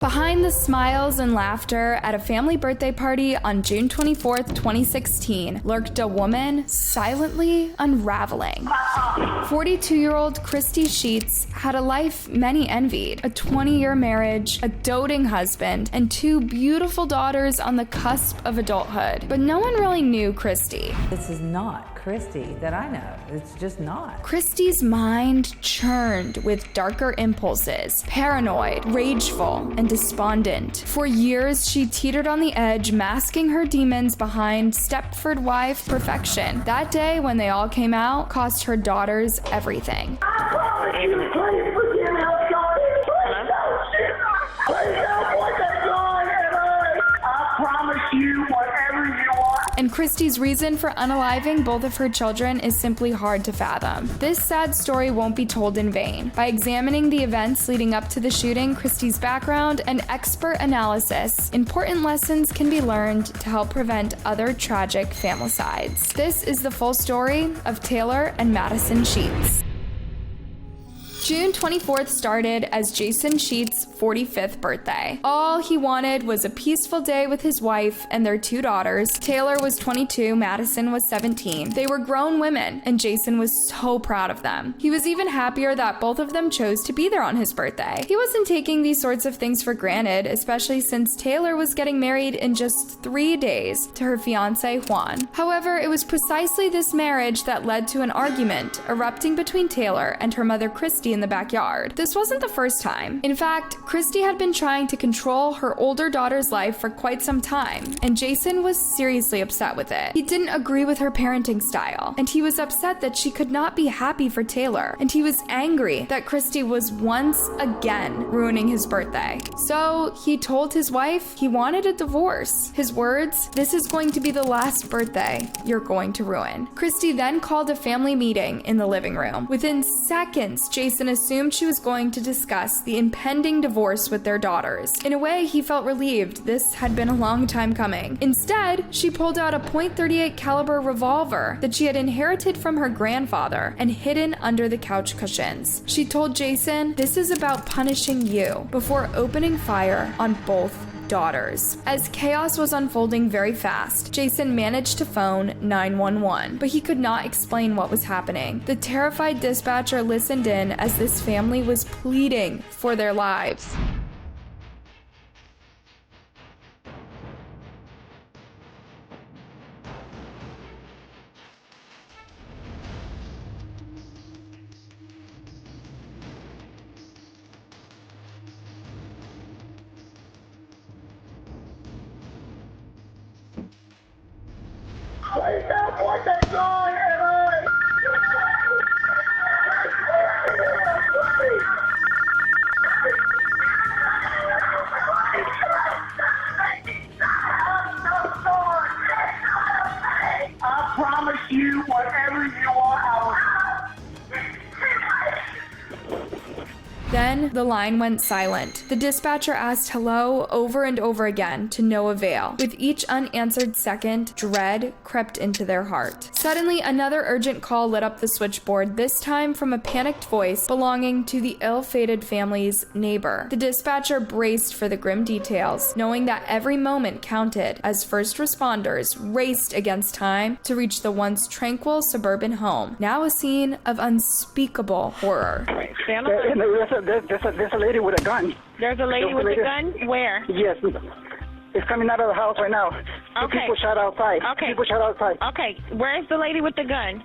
Behind the smiles and laughter at a family birthday party on June 24th, 2016, lurked a woman silently unraveling. 42-year-old Christy Sheats had a life many envied, a 20-year marriage, a doting husband, and 2 beautiful daughters on the cusp of adulthood. But no one really knew Christy. This is not Christy that I know. It's just not. Christy's mind churned with darker impulses, paranoid, rageful, and despondent. For years, she teetered on the edge, masking her demons behind Stepford Wife perfection. That day, when they all came out, cost her daughters everything. I promise you, please forgive me. I'm sorry. Please don't shoot. Please don't point that gun at us. I promise you whatever you want. And Christy's reason for unaliving both of her children is simply hard to fathom. This sad story won't be told in vain. By examining the events leading up to the shooting, Christy's background, and expert analysis, important lessons can be learned to help prevent other tragic familicides. This is the full story of Taylor and Madison Sheats. June 24th started as Jason Sheats' 45th birthday. All he wanted was a peaceful day with his wife and their 2 daughters. Taylor was 22, Madison was 17. They were grown women, and Jason was so proud of them. He was even happier that both of them chose to be there on his birthday. He wasn't taking these sorts of things for granted, especially since Taylor was getting married in just 3 days to her fiancé, Juan. However, it was precisely this marriage that led to an argument erupting between Taylor and her mother, Christy, in the backyard. This wasn't the first time. In fact, Christy had been trying to control her older daughter's life for quite some time, and Jason was seriously upset with it. He didn't agree with her parenting style, and he was upset that she could not be happy for Taylor, and he was angry that Christy was once again ruining his birthday. So he told his wife he wanted a divorce. His words, "This is going to be the last birthday you're going to ruin." Christy then called a family meeting in the living room. Within seconds, Jason assumed she was going to discuss the impending divorce with their daughters. In a way, he felt relieved. This had been a long time coming. Instead, she pulled out a .38 caliber revolver that she had inherited from her grandfather and hidden under the couch cushions. She told Jason, "This is about punishing you," before opening fire on both daughters. As chaos was unfolding very fast, Jason managed to phone 911, but he could not explain what was happening. The terrified dispatcher listened in as this family was pleading for their lives. Please don't point that gun at us. I'm so sorry. I promise you whatever you want. Then the line went silent. The dispatcher asked hello over and over again to no avail. With each unanswered second, dread crept into their heart. Suddenly, another urgent call lit up the switchboard, this time from a panicked voice belonging to the ill-fated family's neighbor. The dispatcher braced for the grim details, knowing that every moment counted as first responders raced against time to reach the once tranquil suburban home, now a scene of unspeakable horror. There's a lady with a gun. There's a lady with a gun? Where? Yes. It's coming out of the house right now. Okay. People shot outside. Okay. People shot outside. Okay. Where's the lady with the gun?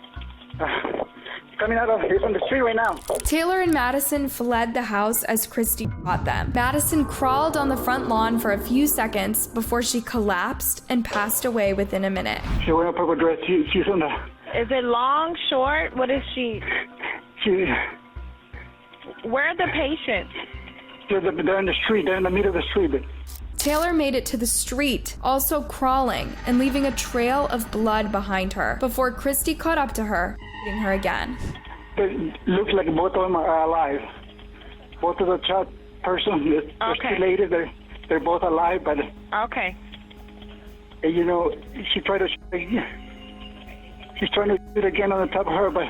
It's on the street right now. Taylor and Madison fled the house as Christy caught them. Madison crawled on the front lawn for a few seconds before she collapsed and passed away within a minute. She went up her dress. She's on the... Is it long, short? What is she? Where are the patients? They're in the street. They're in the middle of the street. Taylor made it to the street, also crawling and leaving a trail of blood behind her, before Christy caught up to her, hitting her again. It looks like both of them are alive. Both of the child person, the Okay. two ladies, they're both alive, but Okay. you know, she's trying to shoot again on the top of her, but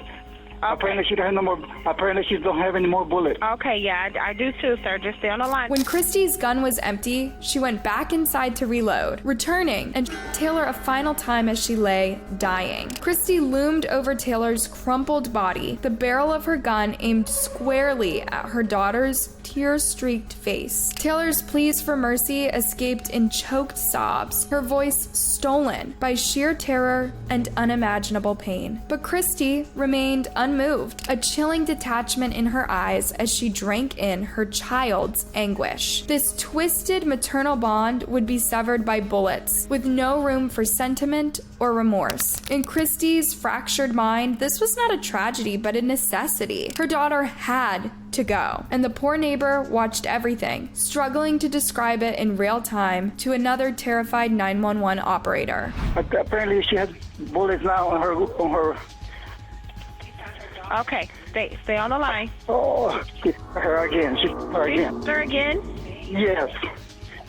Apparently she doesn't have no more. Apparently she don't have any more bullets. Okay, yeah, I do too, sir. Just stay on the line. When Christy's gun was empty, she went back inside to reload, returning and shot Taylor a final time as she lay dying. Christy loomed over Taylor's crumpled body, the barrel of her gun aimed squarely at her daughter's tear-streaked face. Taylor's pleas for mercy escaped in choked sobs, her voice stolen by sheer terror and unimaginable pain. But Christy remained unmoved, a chilling detachment in her eyes as she drank in her child's anguish. This twisted maternal bond would be severed by bullets, with no room for sentiment or remorse. In Christy's fractured mind, this was not a tragedy, but a necessity. Her daughter had to go, and the poor neighbor watched everything, struggling to describe it in real time to another terrified 911 operator. Apparently she has bullets now on her. Okay, stay on the line. Oh, she shot her again. She shot her again. Sir, again? Yes.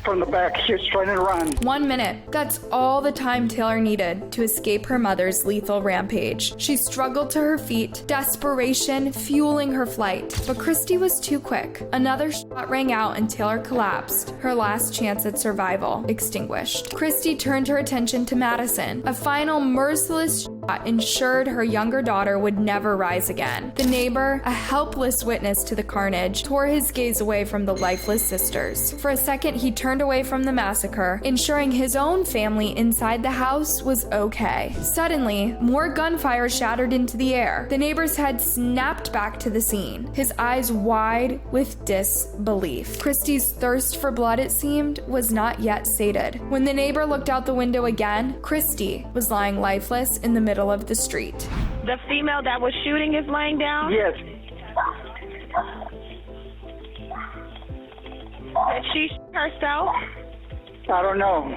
From the back, she's trying to run. 1 minute. That's all the time Taylor needed to escape her mother's lethal rampage. She struggled to her feet, desperation fueling her flight. But Christy was too quick. Another shot rang out and Taylor collapsed, her last chance at survival extinguished. Christy turned her attention to Madison. A final merciless shot ensured her younger daughter would never rise again. The neighbor, a helpless witness to the carnage, tore his gaze away from the lifeless sisters. For a second, he turned away from the massacre, ensuring his own family inside the house was okay. Suddenly, more gunfire shattered into the air. The neighbor's head snapped back to the scene, his eyes wide with disbelief. Christy's thirst for blood, it seemed, was not yet sated. When the neighbor looked out the window again, Christy was lying lifeless in the middle of the street. The female that was shooting is laying down? Yes. Did she shoot herself? I don't know.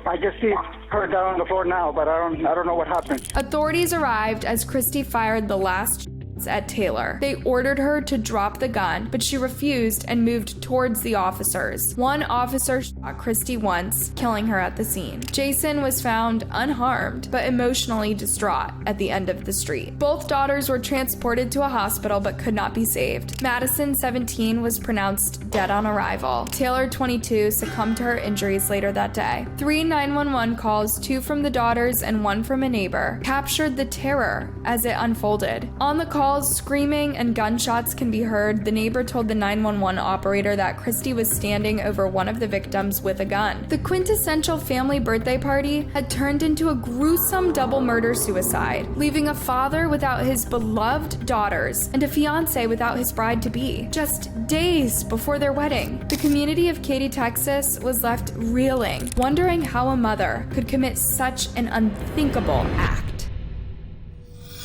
I just see her down on the floor now, but I don't know what happened. Authorities arrived as Christy fired the last shots at Taylor. They ordered her to drop the gun, but she refused and moved towards the officers. One officer shot Christy once, killing her at the scene. Jason was found unharmed, but emotionally distraught at the end of the street. Both daughters were transported to a hospital but could not be saved. Madison, 17, was pronounced dead on arrival. Taylor, 22, succumbed to her injuries later that day. 3 911 calls, 2 from the daughters and 1 from a neighbor, captured the terror as it unfolded. On the call, screaming and gunshots can be heard. The neighbor told the 911 operator that Christy was standing over one of the victims with a gun. The quintessential family birthday party had turned into a gruesome double murder-suicide, leaving a father without his beloved daughters and a fiancé without his bride-to-be, just days before their wedding. The community of Katy, Texas was left reeling, wondering how a mother could commit such an unthinkable act.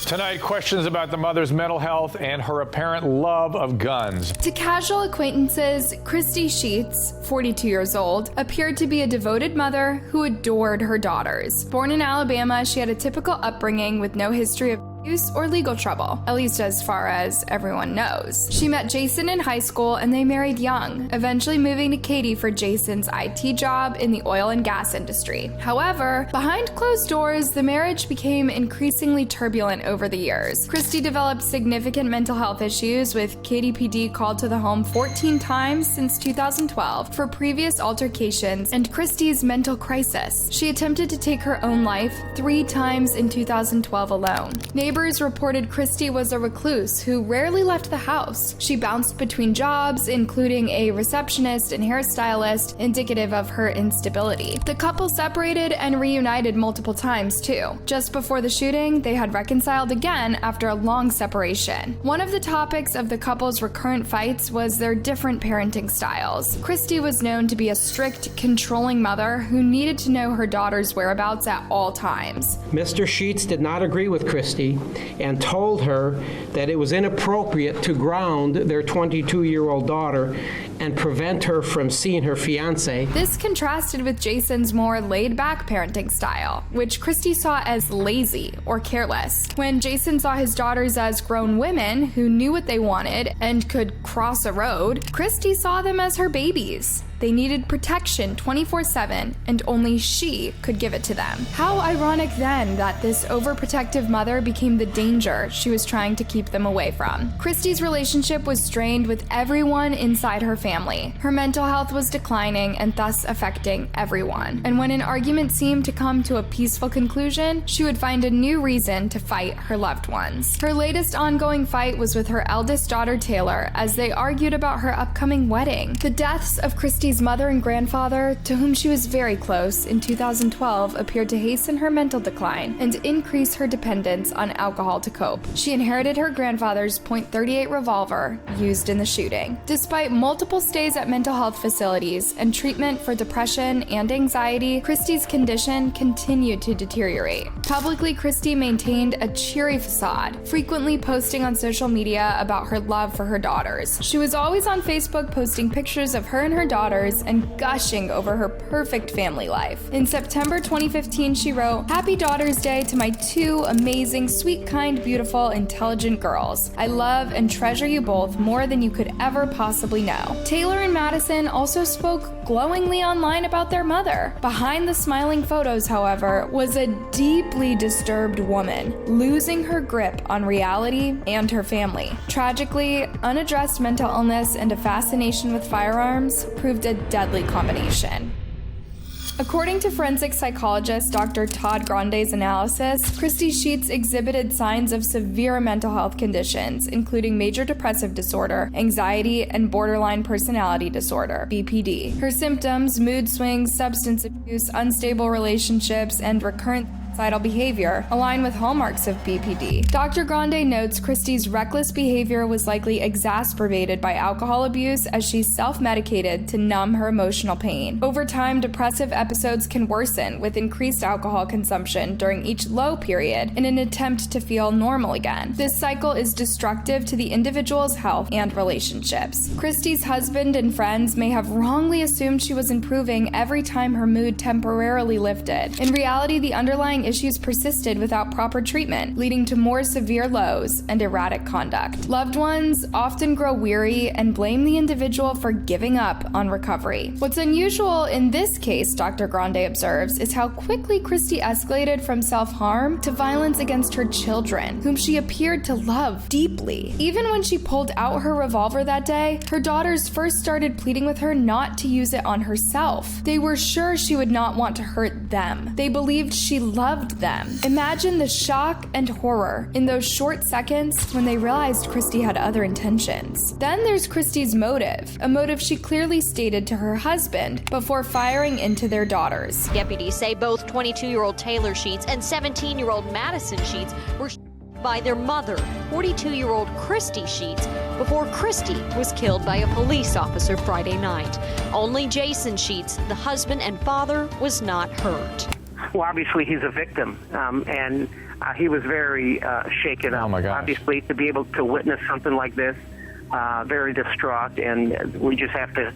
Tonight, questions about the mother's mental health and her apparent love of guns. To casual acquaintances, Christy Sheats, 42 years old, appeared to be a devoted mother who adored her daughters. Born in Alabama, she had a typical upbringing with no history of abuse or legal trouble, at least as far as everyone knows. She met Jason in high school and they married young, eventually moving to Katy for Jason's IT job in the oil and gas industry. However, behind closed doors, the marriage became increasingly turbulent over the years. Christy developed significant mental health issues, with Katy PD called to the home 14 times since 2012 for previous altercations and Christy's mental crisis. She attempted to take her own life 3 times in 2012 alone. Neighbors reported Christy was a recluse who rarely left the house. She bounced between jobs, including a receptionist and hairstylist, indicative of her instability. The couple separated and reunited multiple times too. Just before the shooting, they had reconciled again after a long separation. One of the topics of the couple's recurrent fights was their different parenting styles. Christy was known to be a strict, controlling mother who needed to know her daughter's whereabouts at all times. Mr. Sheats did not agree with Christy and told her that it was inappropriate to ground their 22-year-old daughter and prevent her from seeing her fiancé. This contrasted with Jason's more laid-back parenting style, which Christy saw as lazy or careless. When Jason saw his daughters as grown women who knew what they wanted and could cross a road, Christy saw them as her babies. They needed protection 24/7, and only she could give it to them. How ironic then that this overprotective mother became the danger she was trying to keep them away from. Christy's relationship was strained with everyone inside her family. Her mental health was declining and thus affecting everyone. And when an argument seemed to come to a peaceful conclusion, she would find a new reason to fight her loved ones. Her latest ongoing fight was with her eldest daughter Taylor as they argued about her upcoming wedding. The deaths of Christy's mother and grandfather, to whom she was very close, in 2012 appeared to hasten her mental decline and increase her dependence on alcohol to cope. She inherited her grandfather's .38 revolver used in the shooting. Despite multiple stays at mental health facilities and treatment for depression and anxiety, Christy's condition continued to deteriorate. Publicly, Christy maintained a cheery facade, frequently posting on social media about her love for her daughters. She was always on Facebook posting pictures of her and her daughters and gushing over her perfect family life. In September 2015, she wrote, "Happy Daughter's Day to my two amazing, sweet, kind, beautiful, intelligent girls. I love and treasure you both more than you could ever possibly know." Taylor and Madison also spoke glowingly online about their mother. Behind the smiling photos, however, was a deeply disturbed woman, losing her grip on reality and her family. Tragically, unaddressed mental illness and a fascination with firearms proved a deadly combination. According to forensic psychologist Dr. Todd Grande's analysis, Christy Sheats exhibited signs of severe mental health conditions, including major depressive disorder, anxiety, and borderline personality disorder, BPD. Her symptoms, mood swings, substance abuse, unstable relationships, and recurrent suicidal behavior align with hallmarks of BPD. Dr. Grande notes Christy's reckless behavior was likely exacerbated by alcohol abuse as she self-medicated to numb her emotional pain. Over time, depressive episodes can worsen with increased alcohol consumption during each low period in an attempt to feel normal again. This cycle is destructive to the individual's health and relationships. Christy's husband and friends may have wrongly assumed she was improving every time her mood temporarily lifted. In reality, the underlying issues persisted without proper treatment, leading to more severe lows and erratic conduct. Loved ones often grow weary and blame the individual for giving up on recovery. What's unusual in this case, Dr. Grande observes, is how quickly Christy escalated from self-harm to violence against her children, whom she appeared to love deeply. Even when she pulled out her revolver that day, her daughters first started pleading with her not to use it on herself. They were sure she would not want to hurt them. They believed she loved them. Imagine the shock and horror in those short seconds when they realized Christy had other intentions. Then there's Christy's motive, a motive she clearly stated to her husband before firing into their daughters. Deputies say both 22-year-old Taylor Sheats and 17-year-old Madison Sheats were by their mother, 42-year-old Christy Sheats, before Christy was killed by a police officer Friday night. Only Jason Sheats, the husband and father, was not hurt. Well, obviously he's a victim, and he was very shaken up. Oh my gosh. Obviously, to be able to witness something like this, very distraught, and we just have to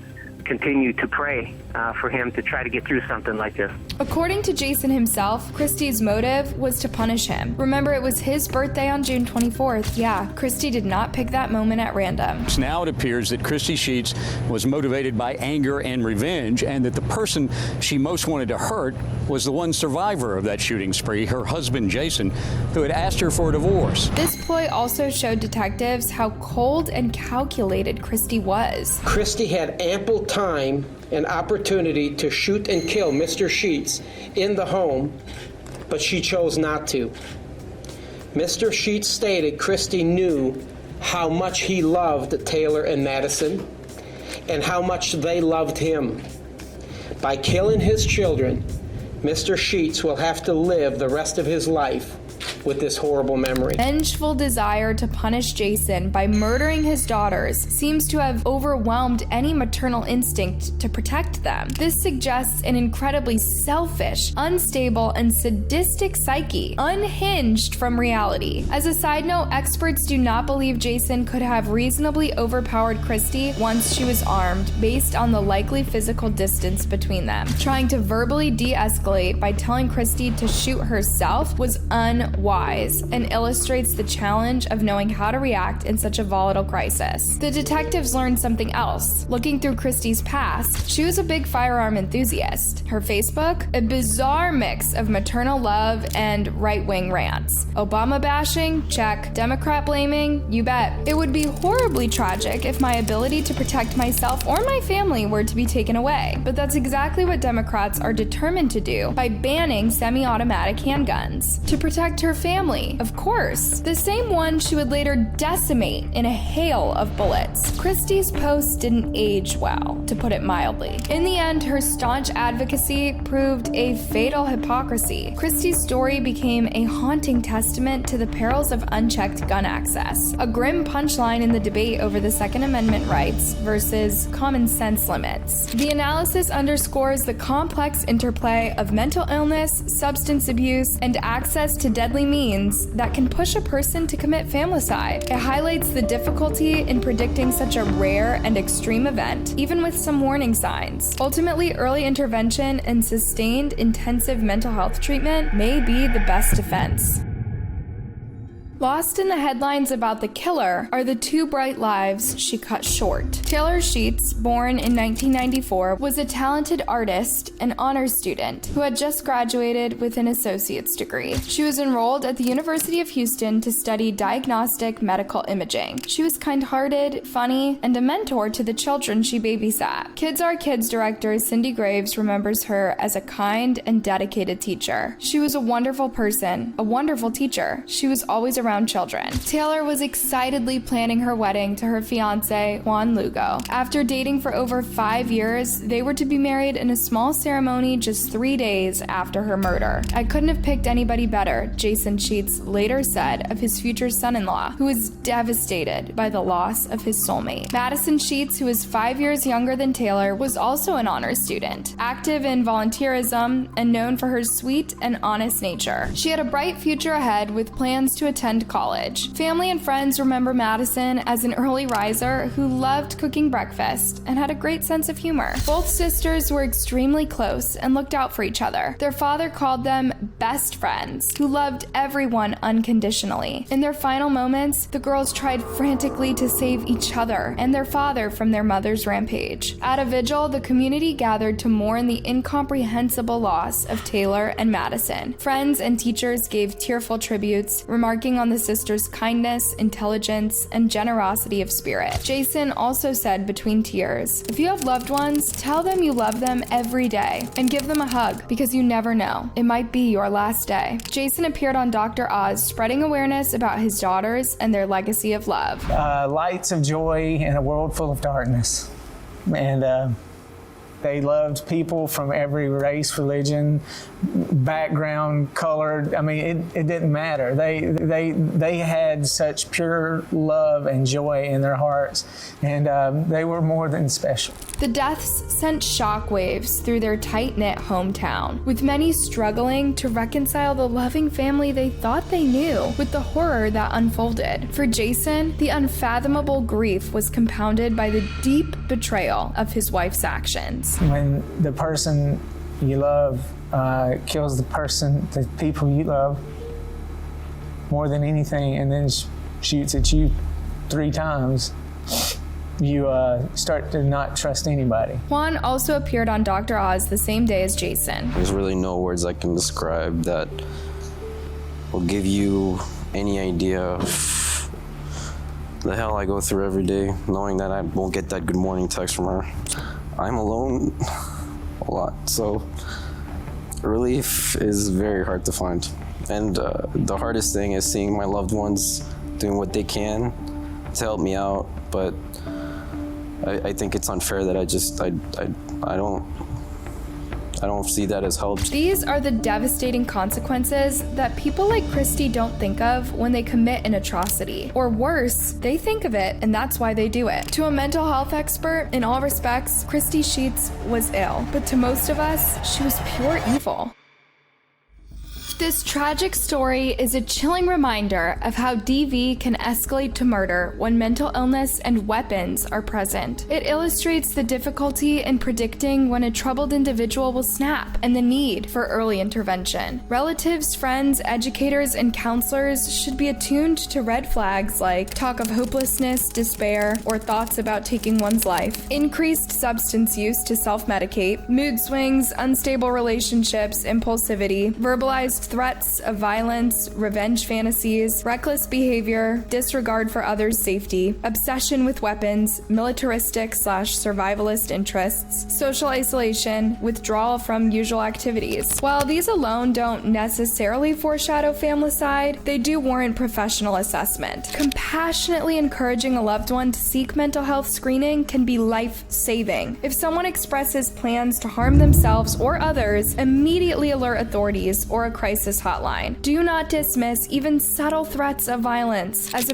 continue to pray for him to try to get through something like this. According to Jason himself, Christy's motive was to punish him. Remember, it was his birthday on June 24th. Yeah, Christy did not pick that moment at random. Now it appears that Christy Sheats was motivated by anger and revenge, and that the person she most wanted to hurt was the one survivor of that shooting spree, her husband Jason, who had asked her for a divorce. This ploy also showed detectives how cold and calculated Christy was. Christy had ample time and opportunity to shoot and kill Mr. Sheats in the home, but she chose not to. Mr. Sheats stated Christy knew how much he loved Taylor and Madison and how much they loved him. By killing his children, Mr. Sheats will have to live the rest of his life with this horrible memory. Vengeful desire to punish Jason by murdering his daughters seems to have overwhelmed any maternal instinct to protect them. This suggests an incredibly selfish, unstable, and sadistic psyche, unhinged from reality. As a side note, experts do not believe Jason could have reasonably overpowered Christy once she was armed, based on the likely physical distance between them. Trying to verbally de-escalate by telling Christy to shoot herself was unwise. wise and illustrates the challenge of knowing how to react in such a volatile crisis. The detectives learned something else. Looking through Christy's past, she was a big firearm enthusiast. Her Facebook, a bizarre mix of maternal love and right-wing rants. Obama bashing? Check. Democrat blaming? You bet. It would be horribly tragic if my ability to protect myself or my family were to be taken away. But that's exactly what Democrats are determined to do by banning semi-automatic handguns. To protect her family, of course. The same one she would later decimate in a hail of bullets. Christy's post didn't age well, to put it mildly. In the end, her staunch advocacy proved a fatal hypocrisy. Christy's story became a haunting testament to the perils of unchecked gun access, a grim punchline in the debate over the Second Amendment rights versus common sense limits. The analysis underscores the complex interplay of mental illness, substance abuse, and access to deadly means that can push a person to commit familicide. It highlights the difficulty in predicting such a rare and extreme event, even with some warning signs. Ultimately, early intervention and sustained intensive mental health treatment may be the best defense. Lost in the headlines about the killer are the two bright lives she cut short. Taylor Sheats, born in 1994, was a talented artist and honors student who had just graduated with an associate's degree. She was enrolled at the University of Houston to study diagnostic medical imaging. She was kind-hearted, funny, and a mentor to the children she babysat. Kids Are Kids director Cindy Graves remembers her as a kind and dedicated teacher. She was a wonderful person, a wonderful teacher. She was always around children. Taylor was excitedly planning her wedding to her fiance, Juan Lugo. After dating for over 5 years, they were to be married in a small ceremony just 3 days after her murder. I couldn't have picked anybody better, Jason Sheats later said of his future son-in-law, who was devastated by the loss of his soulmate. Madison Sheats, who is 5 years younger than Taylor, was also an honors student, active in volunteerism and known for her sweet and honest nature. She had a bright future ahead with plans to attend college. Family and friends remember Madison as an early riser who loved cooking breakfast and had a great sense of humor. Both sisters were extremely close and looked out for each other. Their father called them best friends who loved everyone unconditionally. In their final moments, the girls tried frantically to save each other and their father from their mother's rampage. At a vigil, the community gathered to mourn the incomprehensible loss of Taylor and Madison. Friends and teachers gave tearful tributes, remarking on the sisters' kindness, intelligence, and generosity of spirit. Jason also said between tears, "If you have loved ones, tell them you love them every day and give them a hug because you never know. It might be your last day." Jason appeared on Dr. Oz, spreading awareness about his daughters and their legacy of love. Lights of joy in a world full of darkness. And they loved people from every race, religion, background, color. I mean, it didn't matter. They had such pure love and joy in their hearts, and they were more than special. The deaths sent shockwaves through their tight-knit hometown, with many struggling to reconcile the loving family they thought they knew with the horror that unfolded. For Jason, the unfathomable grief was compounded by the deep betrayal of his wife's actions. When the person you love kills the people you love more than anything, and then shoots at you 3 times, you start to not trust anybody. Juan also appeared on Dr. Oz the same day as Jason. There's really no words I can describe that will give you any idea of the hell I go through every day, knowing that I won't get that good morning text from her. I'm alone a lot, so relief is very hard to find. And the hardest thing is seeing my loved ones doing what they can to help me out, but I think it's unfair that I don't see that as help. These are the devastating consequences that people like Christy don't think of when they commit an atrocity. Or worse, they think of it and that's why they do it. To a mental health expert, in all respects, Christy Sheats was ill, but to most of us, she was pure evil. This tragic story is a chilling reminder of how DV can escalate to murder when mental illness and weapons are present. It illustrates the difficulty in predicting when a troubled individual will snap and the need for early intervention. Relatives, friends, educators, and counselors should be attuned to red flags like talk of hopelessness, despair, or thoughts about taking one's life, increased substance use to self-medicate, mood swings, unstable relationships, impulsivity, verbalized threats of violence, revenge fantasies, reckless behavior, disregard for others' safety, obsession with weapons, militaristic/survivalist interests, social isolation, withdrawal from usual activities. While these alone don't necessarily foreshadow familicide, they do warrant professional assessment. Compassionately encouraging a loved one to seek mental health screening can be life-saving. If someone expresses plans to harm themselves or others, immediately alert authorities or a crisis hotline. Do not dismiss even subtle threats of violence, as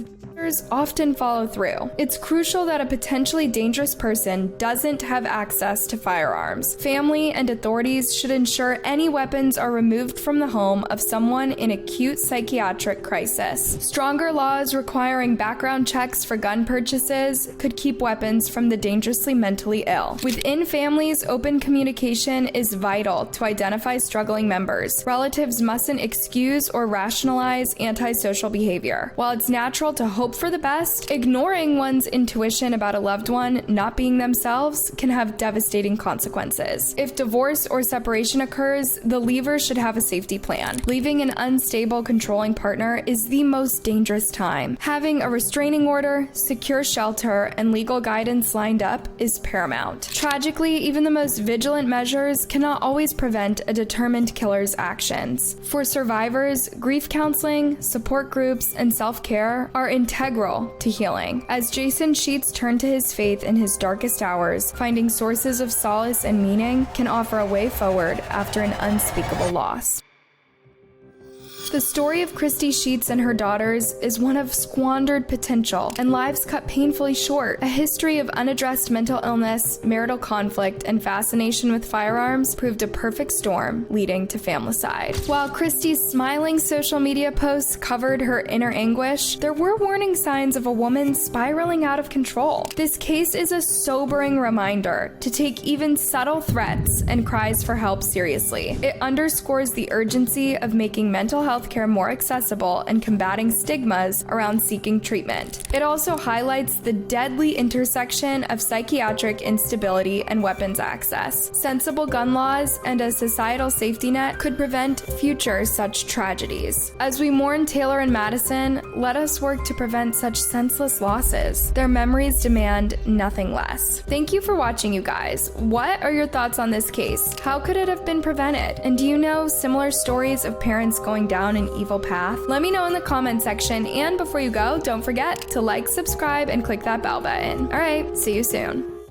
often follow through. It's crucial that a potentially dangerous person doesn't have access to firearms. Family and authorities should ensure any weapons are removed from the home of someone in acute psychiatric crisis. Stronger laws requiring background checks for gun purchases could keep weapons from the dangerously mentally ill. Within families, open communication is vital to identify struggling members. Relatives mustn't excuse or rationalize antisocial behavior. While it's natural to hope for the best, ignoring one's intuition about a loved one not being themselves can have devastating consequences. If divorce or separation occurs, the leaver should have a safety plan. Leaving an unstable, controlling partner is the most dangerous time. Having a restraining order, secure shelter, and legal guidance lined up is paramount. Tragically, even the most vigilant measures cannot always prevent a determined killer's actions. For survivors, grief counseling, support groups, and self-care are integral to healing. As Jason Sheats turned to his faith in his darkest hours, finding sources of solace and meaning can offer a way forward after an unspeakable loss. The story of Christy Sheats and her daughters is one of squandered potential and lives cut painfully short. A history of unaddressed mental illness, marital conflict, and fascination with firearms proved a perfect storm, leading to familicide. While Christy's smiling social media posts covered her inner anguish, there were warning signs of a woman spiraling out of control. This case is a sobering reminder to take even subtle threats and cries for help seriously. It underscores the urgency of making mental health care more accessible and combating stigmas around seeking treatment. It also highlights the deadly intersection of psychiatric instability and weapons access. Sensible gun laws and a societal safety net could prevent future such tragedies. As we mourn Taylor and Madison, let us work to prevent such senseless losses. Their memories demand nothing less. Thank you for watching, you guys. What are your thoughts on this case? How could it have been prevented? And do you know similar stories of parents going down an evil path? Let me know in the comment section, and before you go, don't forget to like, subscribe, and click that bell button. All right, see you soon.